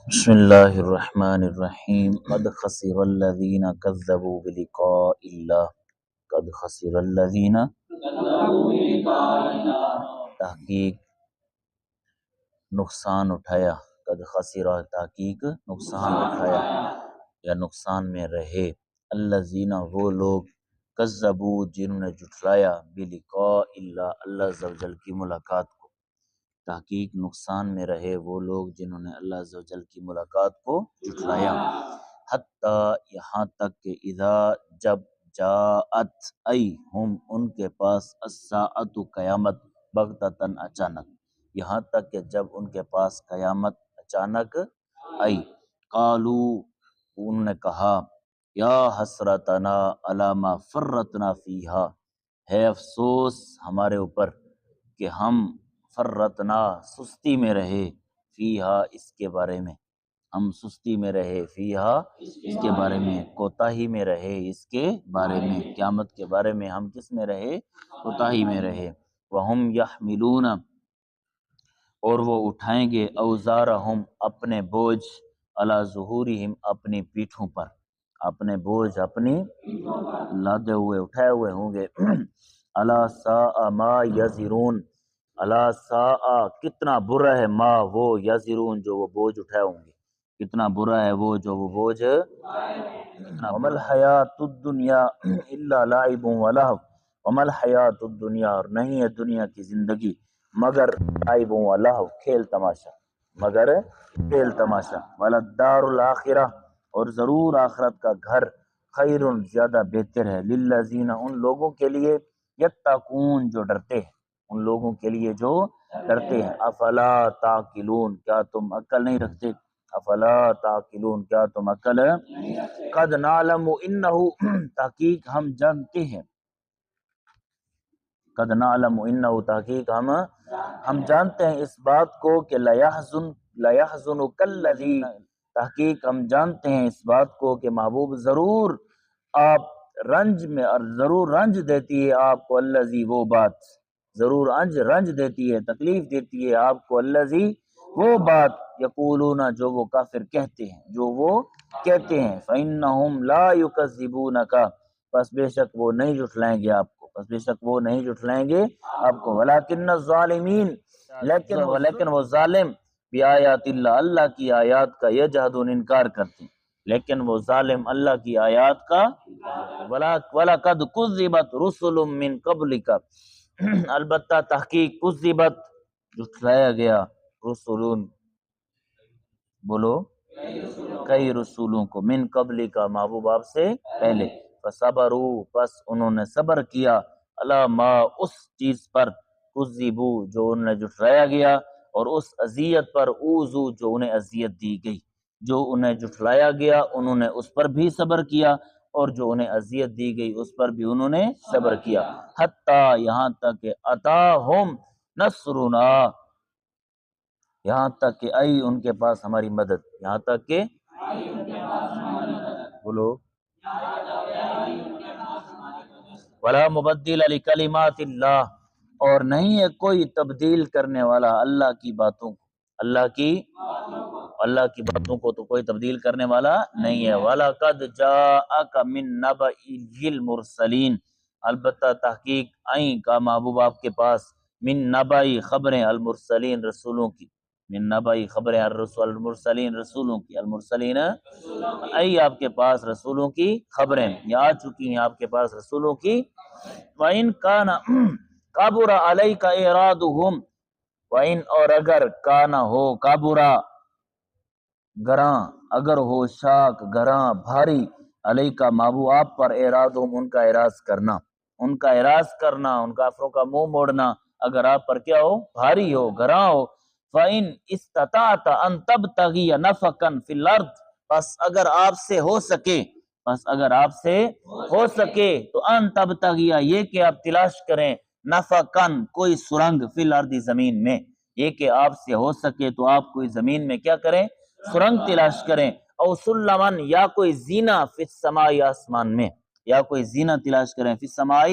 بسم اللہ الرحمن الرحیم قد خسر الذین کذبوا بلقاء اللہ قد خسر الذین تحقیق نقصان اٹھایا قد خسر تحقیق نقصان اٹھایا یا نقصان میں رہے الذین وہ لوگ کذبوا جنہوں نے جھٹلایا بلقاء اللہ اللہ عز و جل کی ملاقات کو تحقیق نقصان میں رہے وہ لوگ جنہوں نے اللہ عز و جل کی ملاقات کو جھٹلایا حتیٰ یہاں تک کہ اذا جب جاءت ای ہم ان کے پاس الساعۃ قیامت بغتتاً اچانک یہاں تک کہ جب ان کے پاس قیامت اچانک آئی قالو انہوں نے کہا یا حسرتنا علی ما فرطنا فیہا ہے افسوس ہمارے اوپر کہ ہم فرطنا سستی میں رہے فیہا اس کے بارے میں ہم سستی میں رہے فیہا اس کے بارے میں کوتاہی میں رہے اس کے بارے میں قیامت کے بارے میں ہم کس میں رہے کوتاہی میں رہے وہم یحملون اور وہ اٹھائیں گے اوزارہم اپنے بوجھ علی ظہورہم اپنی پیٹھوں پر اپنے بوجھ اپنی لادے ہوئے اٹھائے ہوئے ہوں گے الا ساء ما یزرون الا ساء کتنا برا ہے ما وہ یزرون جو وہ بوجھ اٹھائے ہوں گے کتنا برا ہے وہ جو وہ بوجھ وما الحیات الدنیا الا لعب و لہو وما الحیات الدنیا اور نہیں ہے دنیا کی زندگی مگر لعب و لہو کھیل تماشا مگر کھیل تماشا وللدار الاخرہ اور ضرور آخرت کا گھر خیر زیادہ بہتر ہے للذین ان لوگوں کے لیے یتقون جو ڈرتے ہیں ان لوگوں کے لیے جو ڈرتے ہیں افلا تعقلون کیا تم عقل نہیں رکھتے افلا تعقلون کیا تم عقل قد نعلم انہ تحقیق ہم جانتے ہیں قد نعلم انہ تحقیق ہم جانتے ہیں اس بات کو کہ لیحزنک الذی تحقیق ہم جانتے ہیں اس بات کو کہ محبوب ضرور آپ رنج میں اور ضرور رنج دیتی ہے آپ کو الذی وہ بات ضرور رنج دیتی ہے تکلیف دیتی ہے آپ کو الذی وہ بات یقولون جو وہ کافر کہتے ہیں جو وہ کہتے ہیں فإنہم لا یکذبونک پس بے شک وہ نہیں جھٹلائیں گے آپ کو پس بے شک وہ نہیں جھٹلائیں گے آپ کو ولکن الظالمین لیکن وہ ظالم بآیات اللہ اللہ کی آیات کا یجحدون انکار کرتے ہیں لیکن وہ ظالم اللہ کی آیات کا وَلَقَدْ كُذِّبَتْ رُسُلٌ مِّن قَبْلِكَ البتہ تحقیق کذبت جھٹلایا گیا رسولون بولو کئی رسولوں کو من قبل کا محبوب آپ سے پہلے فصبروا پس انہوں نے صبر کیا علی ما اس چیز پر کذبوا جو انہیں جھٹلایا گیا اور اس اذیت پر اوذو جو انہیں اذیت دی گئی جو انہیں جھٹلایا گیا انہوں نے اس پر بھی صبر کیا اور جو انہیں اذیت دی گئی اس پر بھی انہوں نے صبر کیا حتیٰ یہاں تک کہ اتاہم نصرنا یہاں تک کہ آئی ان کے پاس ہماری مدد یہاں تک کہ بولو ولا مبدل لکلمات اللہ اور نہیں ہے کوئی تبدیل کرنے والا اللہ کی باتوں کو اللہ کی باتوں کو تو کوئی تبدیل کرنے والا نہیں ہے وَلَقَدْ جَاءَكَ مِن نَبَإِ الْمُرْسَلِينَ البتہ تحقیق آئیں کا محبوب آپ کے پاس من نبائی خبریں المرسلین رسولوں کی من نبائی خبریں المرسلین رسولوں کی المرسلین آئی آپ کے پاس رسولوں کی خبریں یا آ چکی ہیں آپ کے پاس رسولوں کی وَإِن كَانَ كَبُرَ عَلَيْكَ إِعْرَاضُهُمْ وَإِن اور اگر کانا ہو کابرا گراں اگر ہو شاک گراں بھاری علیہ کا محبوب آپ پر اعراضہم ان کا اعراض کرنا ان کا کافروں کا منہ موڑنا اگر آپ پر کیا ہو بھاری ہو گراں ہو فَإِنْ اسْتَطَعْتَ أَن تَبْتَغِيَ نَفَقًا فِي الْأَرْضِ پس اگر آپ سے ہو سکے تو ان تبتغیہ یہ کہ آپ تلاش کریں نفقن کوئی سرنگ فی الارض زمین میں یہ کہ آپ سے ہو سکے تو آپ کوئی زمین میں کیا کریں سرنگ تلاش کریں او سلمن یا کوئی زینہ فی السماء آسمان میں یا کوئی زینہ تلاش کریں فی السماء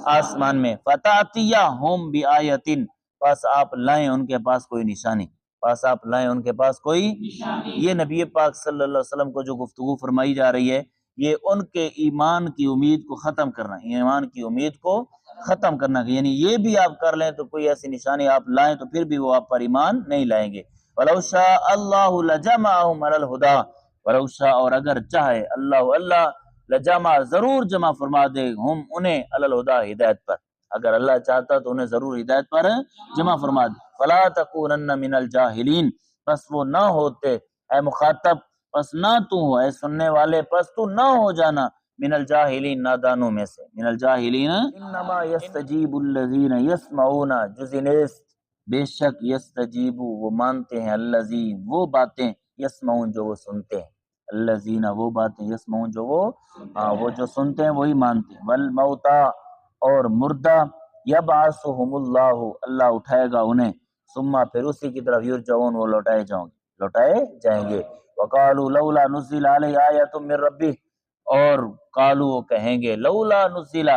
آسمان میں فتاتیہ ہم بآیتن پس آپ لائیں ان کے پاس کوئی نشانی پاس آپ لائیں، ان کے پاس کوئی یہ نبی پاک صلی اللہ علیہ وسلم کو جو گفتگو فرمائی جا رہی ہے، یہ ان کے ایمان کی امید کو ختم کرنا، ایمان کی امید کو ختم کرنا، یعنی یہ بھی آپ کر لیں تو کوئی ایسی نشانی آپ لائیں تو پھر بھی وہ آپ پر ایمان نہیں لائیں گے۔ وَلَوْ شَاءَ اللَّهُ لَجَمَعَهُمْ عَلَى الْهُدَىٰ، وَلَوْ شَاءَ اور اگر چاہے اللہ لجمع ضرور جمع فرما دے ہم انہیں علی الہدیٰ ہدایت پر، اگر اللہ چاہتا تو انہیں ضرور ہدایت پر جمع فرما دے۔ فَلَا تَكُونَنَّ مِنَ الْجَاهِلِينَ، پس وہ نہ ہوتے اے مخاطب، پس نہ تو ہو اے سننے والے، پس تو نہ ہو جانا من الجاہلین نادانوں میں سے، من الجاہلین انما یستجیب الذین یسمعون جزنیس، بے شک یستجیب وہ مانتے ہیں، الذی وہ باتیں، یسمعون جو وہ سنتے ہیں، الذین وہ باتیں، یسمعون جو وہ جو سنتے ہیں وہی مانتے ہیں، والموتا اور مردہ، یبعثہم اللہ اللہ اٹھائے گا انہیں، ثم پھر اسی کی طرف یرجعون وہ لوٹائے جائیں گے۔ وقالوا لولا نزل علیہ آیۃ من ربہ، اور قالوا وہ کہیں گے لولا نزل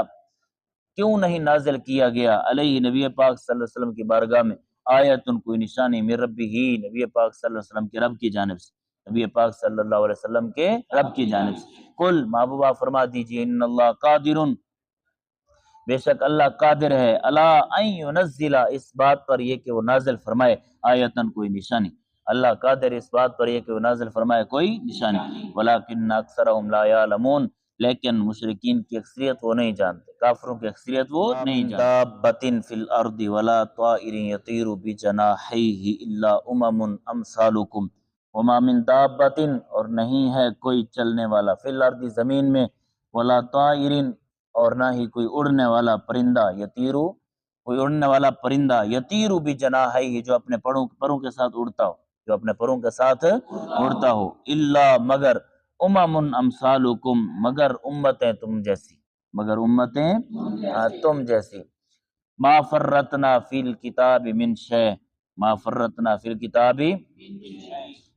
کیوں نہیں نازل کیا گیا علیہ نبی پاک صلی اللہ علیہ وسلم کی بارگاہ میں آیتن کوئی نشانی من ربہ نبی پاک صلی اللہ علیہ وسلم کے رب کی جانب سے، نبی پاک صلی اللہ علیہ وسلم کے رب کی جانب سے۔ قل محبوبہ فرما دیجئے ان اللہ قادر، بے شک اللہ قادر ہے، الا ان ينزل اس بات پر یہ کہ وہ نازل فرمائے آیتن کوئی نشانی، اللہ قادر اس بات پر یہ کہ وہ نازل فرمائے کوئی نشانی، ولکن اکثرهم لا يعلمون لیکن مشرکین کی اکثریت وہ نہیں جانتے، کافروں کی اکثریت وہ نہیں جانتے۔ دابۃ فی الارض ولا طائر یطیر بجناحیہ الا امثالکم، وما من دابۃ اور نہیں ہے کوئی چلنے والا فی الارض زمین میں، ولا طائر اور نہ ہی کوئی اڑنے والا پرندہ، یطیرو کوئی اڑنے والا پرندہ، یطیرو بجناحیہ جو اپنے پروں کے ساتھ اڑتا ہو، جو اپنے پروں کے ساتھ اڑتا ہو، الا مگر امثالکم مگر امتیں تم جیسی، مگر امتیں تم جیسی، ما فرطنا فی الکتاب من شیء، ما فرطنا فی الکتاب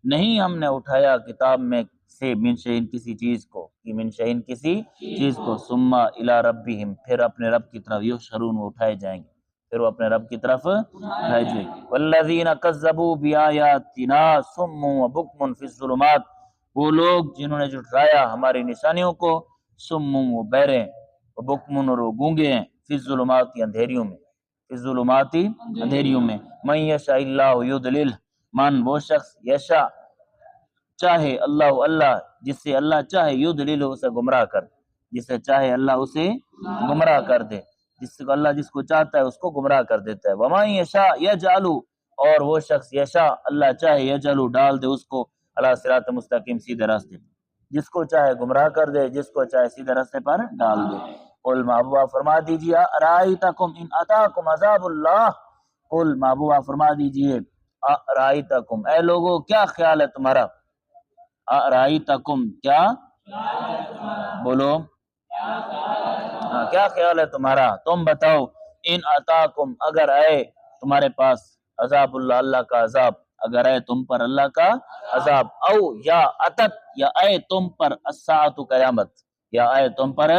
نہیں ہم نے اٹھایا کتاب میں سے من شیء کسی چیز کو، من شیء کسی چیز کو، ثم الی ربہم پھر اپنے رب کی طرف یحشرون وہ اٹھائے جائیں گے، پھر وہ اپنے رب کی طرف اٹھائے جائیں گے۔ والذین کذبوا بآیاتنا صم وبکم فی الظلمات، وہ لوگ جنہوں نے جھٹلایا ہماری نشانیوں کو، صم وہ بہرے ہیں، وبکم اور وہ گونگے ہیں، فی الظلمات اندھیریوں میں، فی الظلمات اندھیریوں میں، من یشاء اللہ یضلل من وہ شخص یشاء چاہے اللہ جس سے اللہ چاہے یضلل اسے گمراہ کر، جسے چاہے اللہ اسے گمراہ کر دے، اللہ جس کو چاہتا ہے اس کو گمراہ کر دیتا ہے۔ وَمَن یشاء یجعل اور وہ شخص یشاء اللہ چاہے یجعل ڈال دے اس کو علی صراط مستقیم سیدھے راستے پر، جس کو چاہے گمراہ کر دے، جس کو چاہے سیدھے راستے پر ڈال دے۔ قل محبوبہ فرما دیجیے ارائیتکم ان اتاکم عذاب اللہ، قل محبوبہ فرما دیجیے ارائیتکم اے لوگو کیا خیال ہے تمہارا، ارائیتکم کیا بولو کیا خیال ہے تمہارا، تم بتاؤ، ان اتاکم اگر آئے تمہارے پاس عذاب اللہ اللہ کا عذاب، اگر آئے تم پر اللہ کا عذاب، او یا اتت یا آئے تم پر الساعۃ قیامت، یا آئے تم پر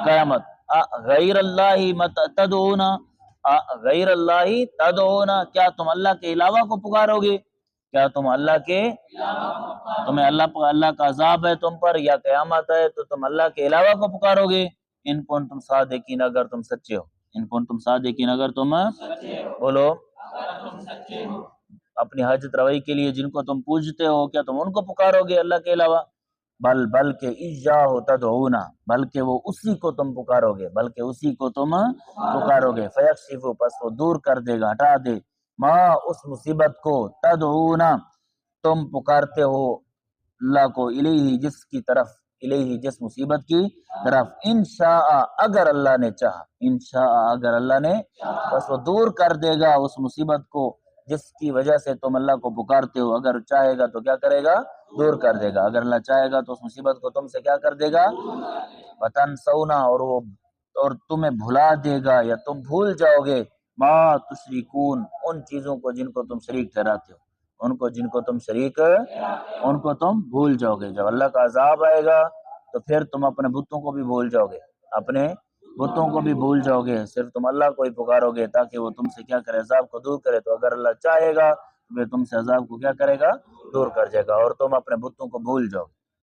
قیامت، غیر اللہ تدعون، غیر اللہ تدعون کیا تم اللہ کے علاوہ کو پکارو گے، کیا تم اللہ کے تمہیں اللہ کا عذاب ہے تم پر یا قیامت ہے تو تم اللہ کے علاوہ کو پکارو گے، ان کنتم صادقین اگر تم سچے ہو، ان کنتم صادقین اگر تم بولو اپنی حاجت روائی کے لیے جن کو تم پوجتے ہو کیا تم ان کو پکارو گے اللہ کے علاوہ، بلکہ ایاہ تدعون بلکہ وہ اسی کو تم پکارو گے، بلکہ اسی کو تم پکارو گے، فیکشف پس وہ دور کر دے گا ہٹا دے، ما اس مصیبت کو تدعون تم پکارتے ہو اللہ کو، الیہ جس کی طرف، الیہ جس مصیبت کی طرف، انشاء اگر اللہ نے چاہا، انشاء اگر اللہ نے بس وہ دور کر دے گا اس مصیبت کو جس کی وجہ سے تم اللہ کو پکارتے ہو، اگر چاہے گا تو کیا کرے گا دور کر دے گا، اگر اللہ چاہے گا تو اس مصیبت کو تم سے کیا کر دے گا وتنسونا اور تمہیں بھلا دے گا یا تم بھول جاؤ گے، ما تشرکون ان چیزوں کو جن کو تم شریک ٹھہراتے ہو، ان کو جن کو تم شریک ان کو تم بھول جاؤ گے، جب اللہ کا عذاب آئے گا تو پھر تم اپنے بتوں کو بھی بھول جاؤ گے، اپنے بتوں کو بھی بھول جاؤ گے، صرف تم اللہ کو ہی پکارو گے تاکہ وہ تم سے کیا کرے عذاب کو دور کرے، تو اگر اللہ چاہے گا تو پھر تم سے عذاب کو کیا کرے گا؟ دور کر جائے گا، اور تم اپنے بتوں کو بھول جاؤ۔